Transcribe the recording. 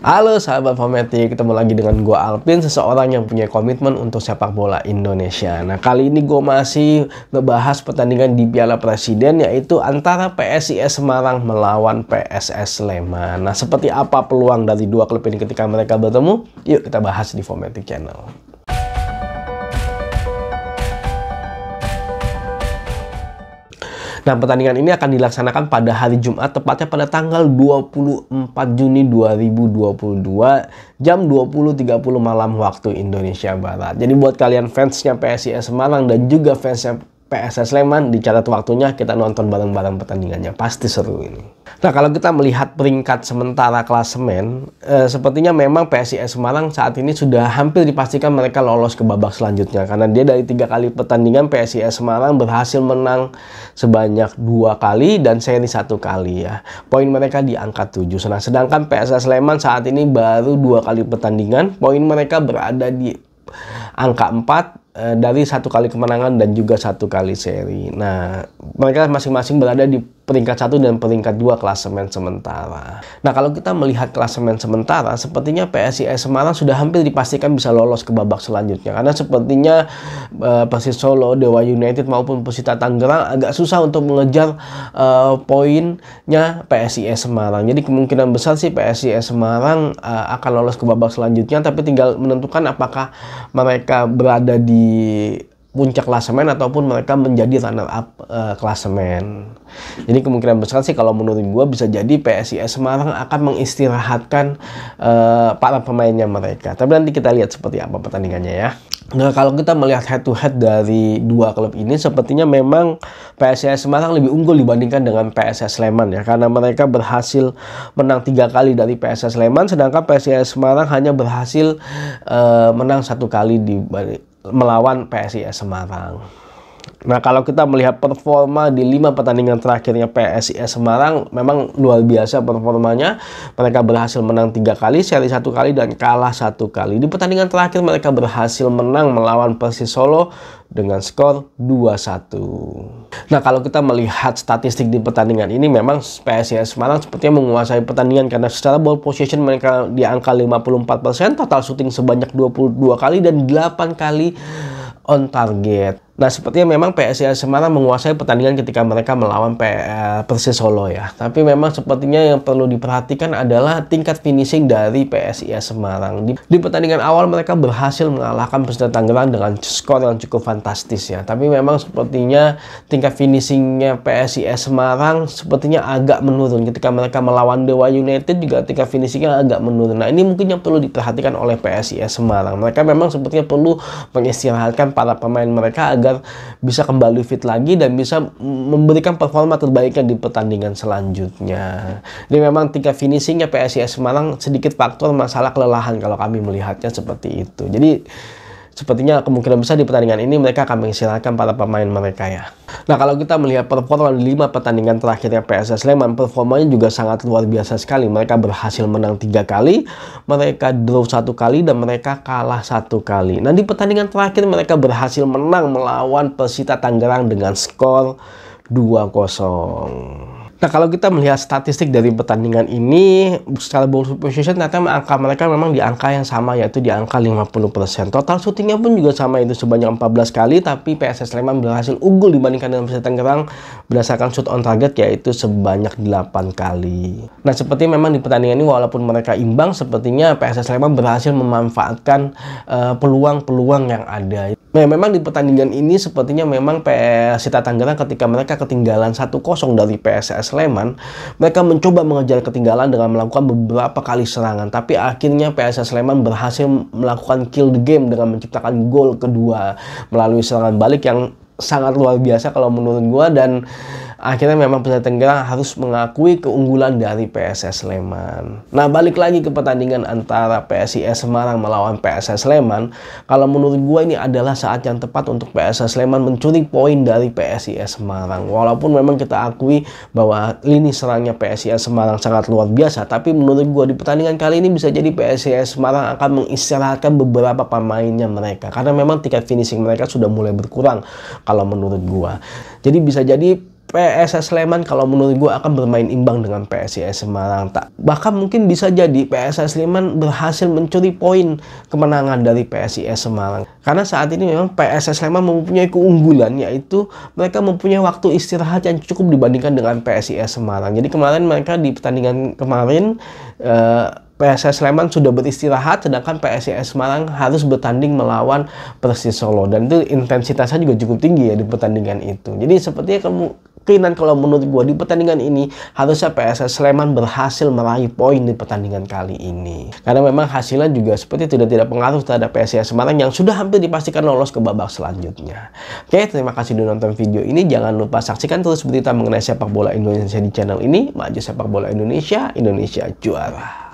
Halo sahabat Fanatik, ketemu lagi dengan gua Alvin, seseorang yang punya komitmen untuk sepak bola Indonesia. Nah, kali ini gue masih ngebahas pertandingan di Piala Presiden, yaitu antara PSIS Semarang melawan PSS Sleman. Nah, seperti apa peluang dari dua klub ini ketika mereka bertemu? Yuk kita bahas di Fanatik Channel. Nah, pertandingan ini akan dilaksanakan pada hari Jumat, tepatnya pada tanggal 24 Juni 2022, jam 20.30 malam waktu Indonesia Barat. Jadi buat kalian fansnya PSIS Semarang dan juga fansnya PSS Sleman, dicatat waktunya, kita nonton bareng-bareng pertandingannya. Pasti seru ini. Nah, kalau kita melihat peringkat sementara klasemen, sepertinya memang PSIS Semarang saat ini sudah hampir dipastikan mereka lolos ke babak selanjutnya. Karena dia dari 3 kali pertandingan, PSIS Semarang berhasil menang sebanyak 2 kali dan seri 1 kali ya. Poin mereka di angka 7. Nah, sedangkan PSS Sleman saat ini baru 2 kali pertandingan, poin mereka berada di angka 4 dari 1 kali kemenangan dan juga 1 kali seri. Nah, mereka masing-masing berada di peringkat 1 dan peringkat 2 klasemen sementara. Nah, kalau kita melihat klasemen sementara, sepertinya PSIS Semarang sudah hampir dipastikan bisa lolos ke babak selanjutnya. Karena sepertinya Persis Solo, Dewa United maupun Persita Tangerang agak susah untuk mengejar poinnya PSIS Semarang. Jadi kemungkinan besar sih PSIS Semarang akan lolos ke babak selanjutnya, tapi tinggal menentukan apakah mereka berada di puncak klasemen ataupun mereka menjadi runner up klasemen. Jadi kemungkinan besar sih kalau menurut gue bisa jadi PSIS Semarang akan mengistirahatkan para pemainnya mereka. Tapi nanti kita lihat seperti apa pertandingannya ya. Nah, kalau kita melihat head to head dari dua klub ini, sepertinya memang PSIS Semarang lebih unggul dibandingkan dengan PSS Sleman ya, karena mereka berhasil menang 3 kali dari PSS Sleman, sedangkan PSIS Semarang hanya berhasil menang 1 kali melawan PSIS Semarang. Nah, kalau kita melihat performa di 5 pertandingan terakhirnya PSIS Semarang, memang luar biasa performanya. Mereka berhasil menang 3 kali, seri 1 kali, dan kalah 1 kali. Di pertandingan terakhir mereka berhasil menang melawan Persis Solo dengan skor 2-1. Nah, kalau kita melihat statistik di pertandingan ini, memang PSIS Semarang sepertinya menguasai pertandingan karena secara ball possession mereka di angka 54%, total shooting sebanyak 22 kali dan 8 kali on target. Nah, sepertinya memang PSIS Semarang menguasai pertandingan ketika mereka melawan Persis Solo ya. Tapi memang sepertinya yang perlu diperhatikan adalah tingkat finishing dari PSIS Semarang. Di pertandingan awal mereka berhasil mengalahkan Persita Tangerang dengan skor yang cukup fantastis ya. Tapi memang sepertinya tingkat finishingnya PSIS Semarang sepertinya agak menurun. Ketika mereka melawan Dewa United juga tingkat finishingnya agak menurun. Nah, ini mungkin yang perlu diperhatikan oleh PSIS Semarang. Mereka memang sepertinya perlu mengistirahatkan para pemain mereka agar bisa kembali fit lagi dan bisa memberikan performa terbaiknya di pertandingan selanjutnya. Jadi memang tingkat finishingnya PSIS Semarang sedikit faktor masalah kelelahan kalau kami melihatnya seperti itu. Jadi sepertinya kemungkinan besar di pertandingan ini mereka akan mengistirahatkan para pemain mereka ya. Nah, kalau kita melihat performa di 5 pertandingan terakhirnya PSS Sleman, performanya juga sangat luar biasa sekali. Mereka berhasil menang 3 kali, mereka draw 1 kali, dan mereka kalah 1 kali. Nah, di pertandingan terakhir mereka berhasil menang melawan Persita Tangerang dengan skor 2-0. Nah, kalau kita melihat statistik dari pertandingan ini, secara ball possession ternyata angka mereka memang di angka yang sama, yaitu di angka 50%. Total shootingnya pun juga sama, itu sebanyak 14 kali, tapi PSS Sleman berhasil unggul dibandingkan dengan Persita Tangerang berdasarkan shoot on target, yaitu sebanyak 8 kali. Nah, seperti memang di pertandingan ini walaupun mereka imbang, sepertinya PSS Sleman berhasil memanfaatkan peluang-peluang yang ada. Nah, memang di pertandingan ini sepertinya memang Persita Tangerang ketika mereka ketinggalan 1-0 dari PSS Sleman, mereka mencoba mengejar ketinggalan dengan melakukan beberapa kali serangan, tapi akhirnya PSS Sleman berhasil melakukan kill the game dengan menciptakan gol kedua melalui serangan balik yang sangat luar biasa kalau menurut gua, dan akhirnya memang Persita Tangerang harus mengakui keunggulan dari PSS Sleman. Nah, balik lagi ke pertandingan antara PSIS Semarang melawan PSS Sleman. Kalau menurut gue ini adalah saat yang tepat untuk PSS Sleman mencuri poin dari PSIS Semarang. Walaupun memang kita akui bahwa lini serangnya PSIS Semarang sangat luar biasa, tapi menurut gue di pertandingan kali ini bisa jadi PSIS Semarang akan mengistirahatkan beberapa pemainnya mereka. Karena memang tingkat finishing mereka sudah mulai berkurang kalau menurut gue. Jadi bisa jadi PSS Sleman kalau menurut gue akan bermain imbang dengan PSIS Semarang. Bahkan mungkin bisa jadi PSS Sleman berhasil mencuri poin kemenangan dari PSIS Semarang. Karena saat ini memang PSS Sleman mempunyai keunggulan, yaitu mereka mempunyai waktu istirahat yang cukup dibandingkan dengan PSIS Semarang. Jadi kemarin mereka di pertandingan kemarin PSS Sleman sudah beristirahat, sedangkan PSIS Semarang harus bertanding melawan Persis Solo, dan itu intensitasnya juga cukup tinggi ya di pertandingan itu. Jadi sepertinya kemungkinan kalau menurut gua di pertandingan ini harusnya PSS Sleman berhasil meraih poin di pertandingan kali ini, karena memang hasilnya juga seperti tidak pengaruh terhadap PSIS Semarang yang sudah hampir dipastikan lolos ke babak selanjutnya. Oke, terima kasih sudah nonton video ini. Jangan lupa saksikan terus berita mengenai sepak bola Indonesia di channel ini. Maju sepak bola Indonesia, Indonesia juara.